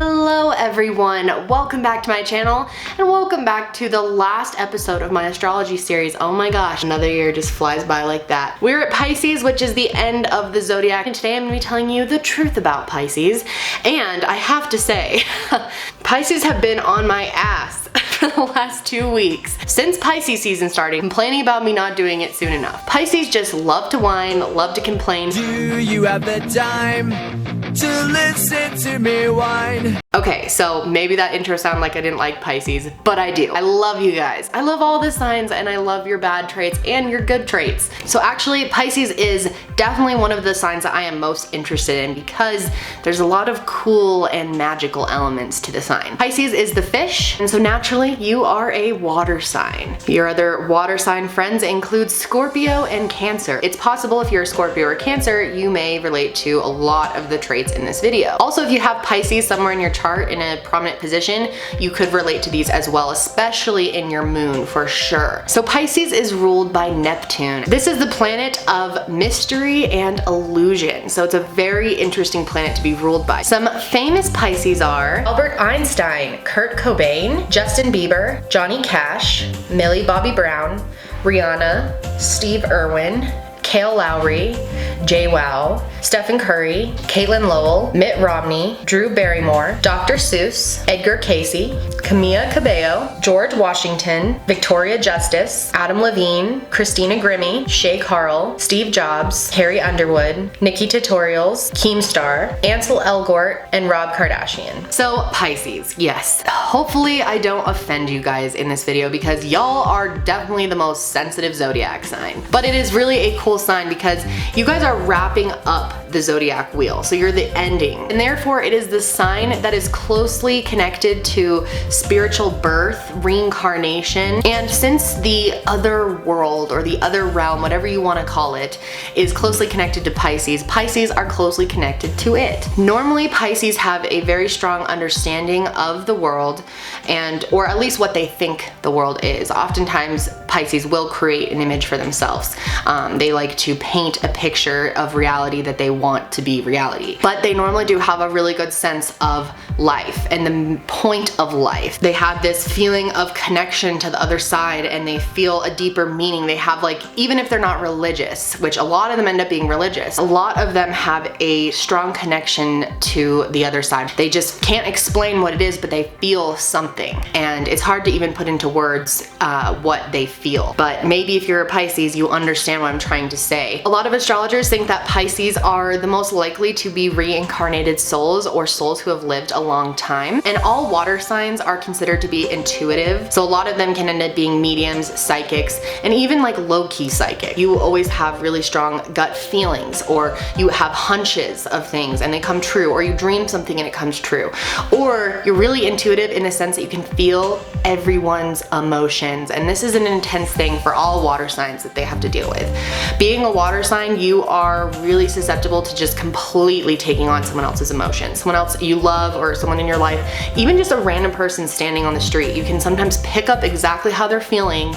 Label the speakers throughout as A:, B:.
A: Hello everyone, welcome back to my channel and welcome back to the last episode of my astrology series. Oh my gosh, another year just flies by like that. We're at Pisces, which is the end of the zodiac, and today I'm going to be telling you the truth about Pisces. And I have to say, Pisces have been on my ass for the last 2 weeks. Since Pisces season started, complaining about me not doing it soon enough. Pisces just love to whine, love to complain.
B: Do you have the time to listen to me whine?
A: Okay, so maybe that intro sounded like I didn't like Pisces, but I do. I love you guys. I love all the signs and I love your bad traits and your good traits. So actually, Pisces is definitely one of the signs that I am most interested in because there's a lot of cool and magical elements to the sign. Pisces is the fish, and so naturally you are a water sign. Your other water sign friends include Scorpio and Cancer. It's possible if you're a Scorpio or Cancer, you may relate to a lot of the traits in this video. Also, if you have Pisces somewhere in your chart in a prominent position, you could relate to these as well, especially in your moon for sure. So Pisces is ruled by Neptune. This is the planet of mystery and illusion. So it's a very interesting planet to be ruled by. Some famous Pisces are Albert Einstein, Kurt Cobain, Justin Bieber, Johnny Cash, Millie Bobby Brown, Rihanna, Steve Irwin, Kale Lowry, JWoww, Stephen Curry, Caitlin Lowell, Mitt Romney, Drew Barrymore, Dr. Seuss, Edgar Casey, Camila Cabello, George Washington, Victoria Justice, Adam Levine, Christina Grimmie, Shay Carl, Steve Jobs, Carrie Underwood, Nikki Tutorials, Keemstar, Ansel Elgort, and Rob Kardashian. So Pisces, yes. Hopefully I don't offend you guys in this video because y'all are definitely the most sensitive zodiac sign. But it is really a cool sign because you guys are wrapping up the zodiac wheel, so you're the ending, and therefore it is the sign that is closely connected to spiritual birth, reincarnation, and since the other world or the other realm, whatever you want to call it, is closely connected to Pisces, Pisces are closely connected to it. Normally Pisces have a very strong understanding of the world, and or at least what they think the world is. Oftentimes Pisces will create an image for themselves. They like to paint a picture of reality that they want to be reality. But they normally do have a really good sense of life and the point of life. They have this feeling of connection to the other side and they feel a deeper meaning. They have, like, even if they're not religious, which a lot of them end up being religious, a lot of them have a strong connection to the other side. They just can't explain what it is, but they feel something. And it's hard to even put into words what they feel. But maybe if you're a Pisces, you understand what I'm trying to say. A lot of astrologers think that Pisces are the most likely to be reincarnated souls or souls who have lived a long time. And all water signs are considered to be intuitive. So a lot of them can end up being mediums, psychics, and even like low-key psychic. You always have really strong gut feelings, or you have hunches of things and they come true, or you dream something and it comes true. Or you're really intuitive in the sense that you can feel everyone's emotions. And this is an intense thing for all water signs that they have to deal with. Being a water sign, you are really susceptible to just completely taking on someone else's emotions. Someone else you love or someone in your life, even just a random person standing on the street, you can sometimes pick up exactly how they're feeling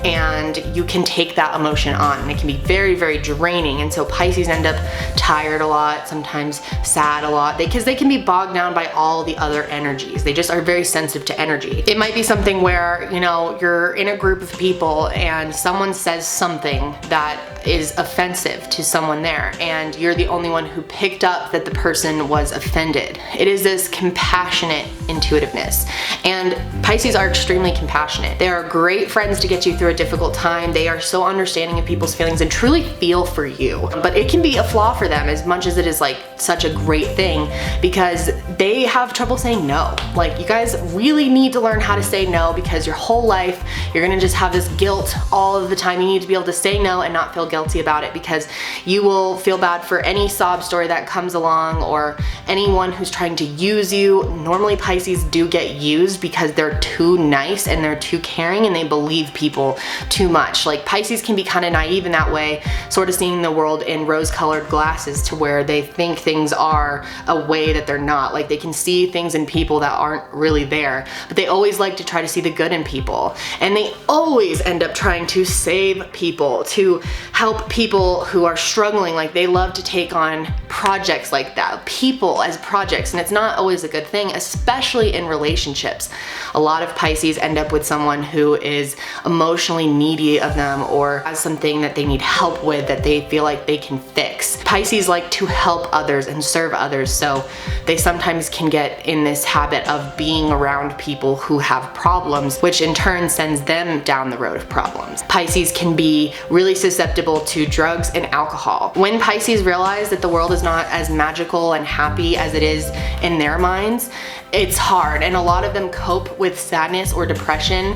A: and you can take that emotion on, and it can be very, very draining. And so Pisces end up tired a lot, sometimes sad a lot, because they can be bogged down by all the other energies. They just are very sensitive to energy. It might be something where, you know, you're in a group of people and someone says something that is offensive to someone there and you're the only one who picked up that the person was offended. It is this compassionate intuitiveness, and Pisces are extremely compassionate. They are great friends to get you through a difficult time. They are so understanding of people's feelings and truly feel for you. But it can be a flaw for them as much as it is like such a great thing, because they have trouble saying no. Like, you guys really need to learn how to say no, because your whole life you're gonna just have this guilt all of the time. You need to be able to say no and not feel guilty about it, because you will feel bad for any sob story that comes along or anyone who's trying to use you. Normally Pisces do get used because they're too nice and they're too caring and they believe people too much. Like, Pisces can be kind of naive in that way, sort of seeing the world in rose-colored glasses to where they think things are a way that they're not. Like, Like they can see things in people that aren't really there, but they always like to try to see the good in people. And they always end up trying to save people, to help people who are struggling. Like they love to take on projects like that, people as projects, and it's not always a good thing, especially in relationships. A lot of Pisces end up with someone who is emotionally needy of them or has something that they need help with that they feel like they can fix. Pisces like to help others and serve others, so they sometimes can get in this habit of being around people who have problems, which in turn sends them down the road of problems. Pisces can be really susceptible to drugs and alcohol. When Pisces realize that the world is not as magical and happy as it is in their minds, it's hard, and a lot of them cope with sadness or depression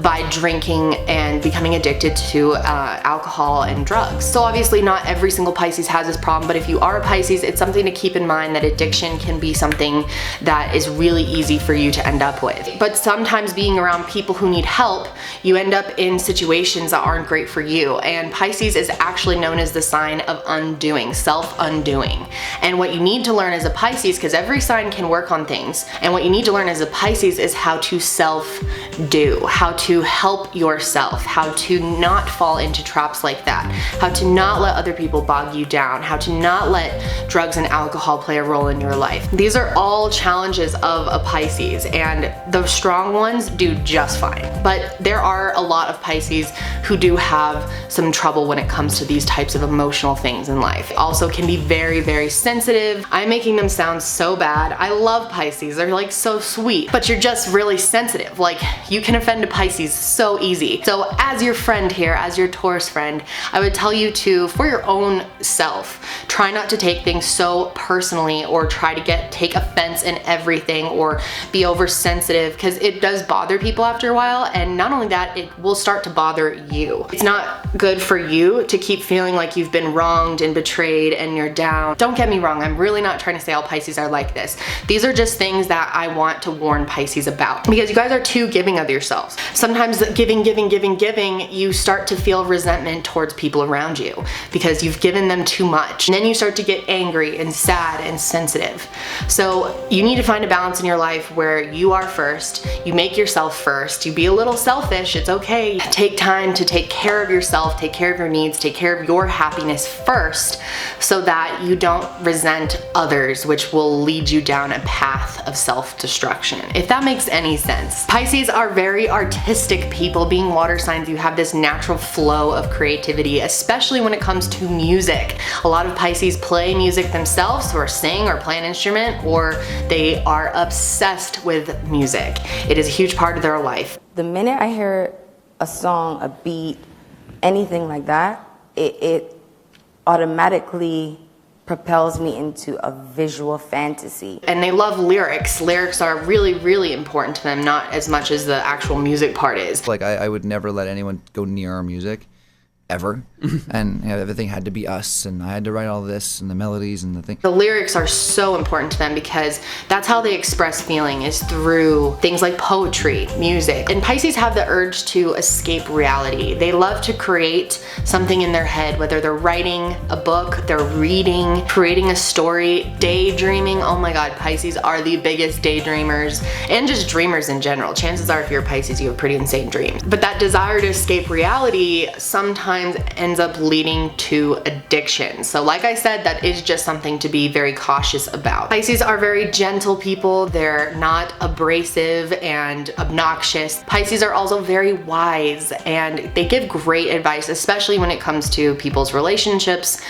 A: by drinking and becoming addicted to alcohol and drugs. So obviously not every single Pisces has this problem, but if you are a Pisces, it's something to keep in mind that addiction can be something that is really easy for you to end up with. But sometimes being around people who need help, you end up in situations that aren't great for you, and Pisces is actually known as the sign of undoing, self-undoing. And what you need to learn as a Pisces, because every sign can work on things, and what you need to learn as a Pisces is how to self-do, how to help yourself, how to not fall into traps like that, how to not let other people bog you down, how to not let drugs and alcohol play a role in your life. These are all challenges of a Pisces, and the strong ones do just fine. But there are a lot of Pisces who do have some trouble when it comes to these types of emotional things in life. Also can be very, very sensitive. I'm making them sound so bad. I love Pisces. They're like so sweet, but you're just really sensitive. Like you can offend a Pisces so easy. So as your friend here, as your Taurus friend, I would tell you to, for your own self, try not to take things so personally or try to take offense in everything or be oversensitive, because it does bother people after a while, and not only that, it will start to bother you. It's not good for you to keep feeling like you've been wronged and betrayed and you're down. Don't get me wrong, I'm really not trying to say all Pisces are like this. These are just things that I want to warn Pisces about, because you guys are too giving of yourselves. Sometimes giving, you start to feel resentment towards people around you because you've given them too much. And then you start to get angry and sad and sensitive. So you need to find a balance in your life where you are first, you make yourself first, you be a little selfish, it's okay. Take time to take care of yourself, take care of your needs, take care of your happiness first, so that you don't resent others, which will lead you down a path of self-destruction, if that makes any sense. Pisces are very artistic people. Being water signs, you have this natural flow of creativity, especially when it comes to music. A lot of Pisces play music themselves, or sing or play an instrument, or they are obsessed with music. It is a huge part of their life.
C: The minute I hear a song, a beat, anything like that, it automatically propels me into a visual fantasy.
A: And they love lyrics. Lyrics are really, really important to them, not as much as the actual music part is.
D: Like I would never let anyone go near our music, ever. And you know, everything had to be us, and I had to write all this and the melodies and the thing.
A: The lyrics are so important to them because that's how they express feeling, is through things like poetry, music. And Pisces have the urge to escape reality. They love to create something in their head, whether they're writing a book, they're reading, creating a story, daydreaming. Oh my God, Pisces are the biggest daydreamers, and just dreamers in general. Chances are if you're a Pisces, you have pretty insane dreams. But that desire to escape reality sometimes ends up leading to addiction. So like I said, that is just something to be very cautious about. Pisces are very gentle people. They're not abrasive and obnoxious. Pisces are also very wise, and they give great advice, especially when it comes to people's relationships,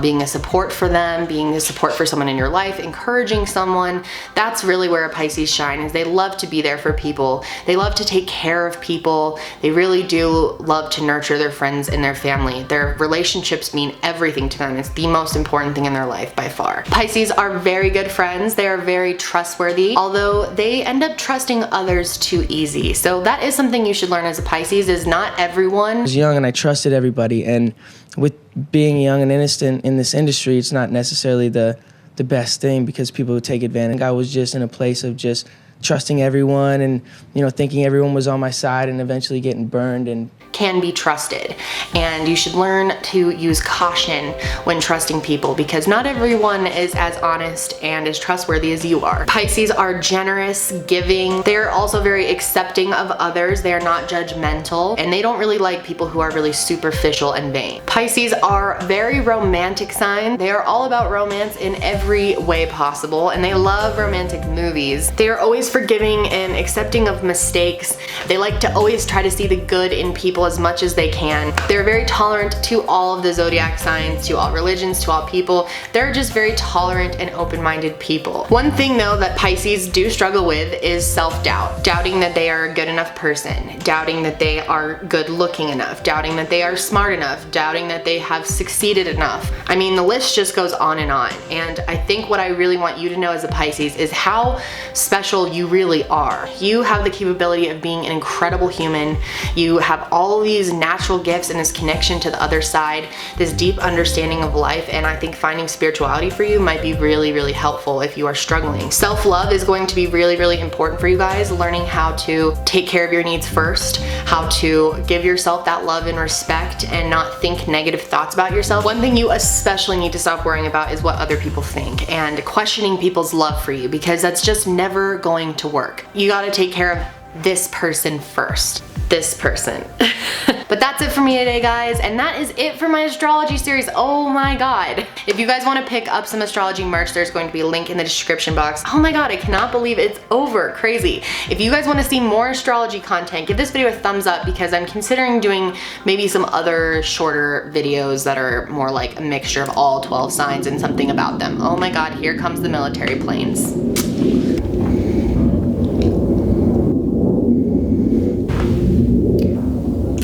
A: being a support for them, being a support for someone in your life, encouraging someone. That's really where a Pisces shines. They love to be there for people. They love to take care of people. They really do love to nurture their friends and their family. Their relationships mean everything to them. It's the most important thing in their life by far. Pisces are very good friends. They are very trustworthy, although they end up trusting others too easy. So that is something you should learn as a Pisces, is not everyone.
E: I was young and I trusted everybody, and with being young and innocent in this industry, it's not necessarily the best thing because people would take advantage. I was just in a place of just trusting everyone and, you know, thinking everyone was on my side and eventually getting burned. And
A: can be trusted, and you should learn to use caution when trusting people, because not everyone is as honest and as trustworthy as you are. Pisces are generous, giving. They're also very accepting of others. They are not judgmental, and they don't really like people who are really superficial and vain. Pisces are very romantic sign. They are all about romance in every way possible, and they love romantic movies. They are always forgiving and accepting of mistakes. They like to always try to see the good in people as much as they can. They're very tolerant to all of the zodiac signs, to all religions, to all people. They're just very tolerant and open-minded people. One thing though that Pisces do struggle with is self-doubt. Doubting that they are a good enough person, doubting that they are good looking enough, doubting that they are smart enough, doubting that they have succeeded enough. I mean, the list just goes on. And I think what I really want you to know as a Pisces is how special you really are. You have the capability of being an incredible human. You have all these natural gifts and this connection to the other side, this deep understanding of life, and I think finding spirituality for you might be really, really helpful if you are struggling. Self-love is going to be really, really important for you guys, learning how to take care of your needs first, how to give yourself that love and respect and not think negative thoughts about yourself. One thing you especially need to stop worrying about is what other people think and questioning people's love for you, because that's just never going to work. You gotta take care of this person first. This person. But that's it for me today, guys, and that is it for my astrology series. Oh my god. If you guys want to pick up some astrology merch, there's going to be a link in the description box. Oh my god, I cannot believe it's over. Crazy. If you guys want to see more astrology content, give this video a thumbs up, because I'm considering doing maybe some other shorter videos that are more like a mixture of all 12 signs and something about them. Oh my god, here comes the military planes.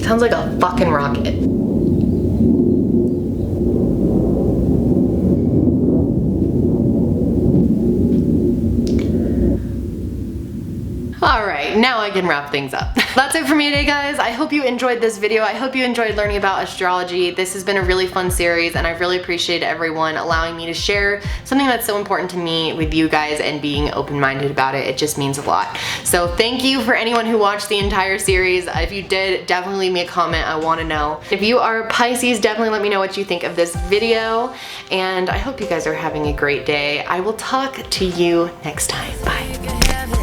A: Sounds like a fucking rocket. Alright, now I can wrap things up. That's it for me today, guys. I hope you enjoyed this video. I hope you enjoyed learning about astrology. This has been a really fun series, and I really appreciate everyone allowing me to share something that's so important to me with you guys and being open-minded about it. It just means a lot. So thank you for anyone who watched the entire series. If you did, definitely leave me a comment. I want to know. If you are Pisces, definitely let me know what you think of this video, and I hope you guys are having a great day. I will talk to you next time. Bye.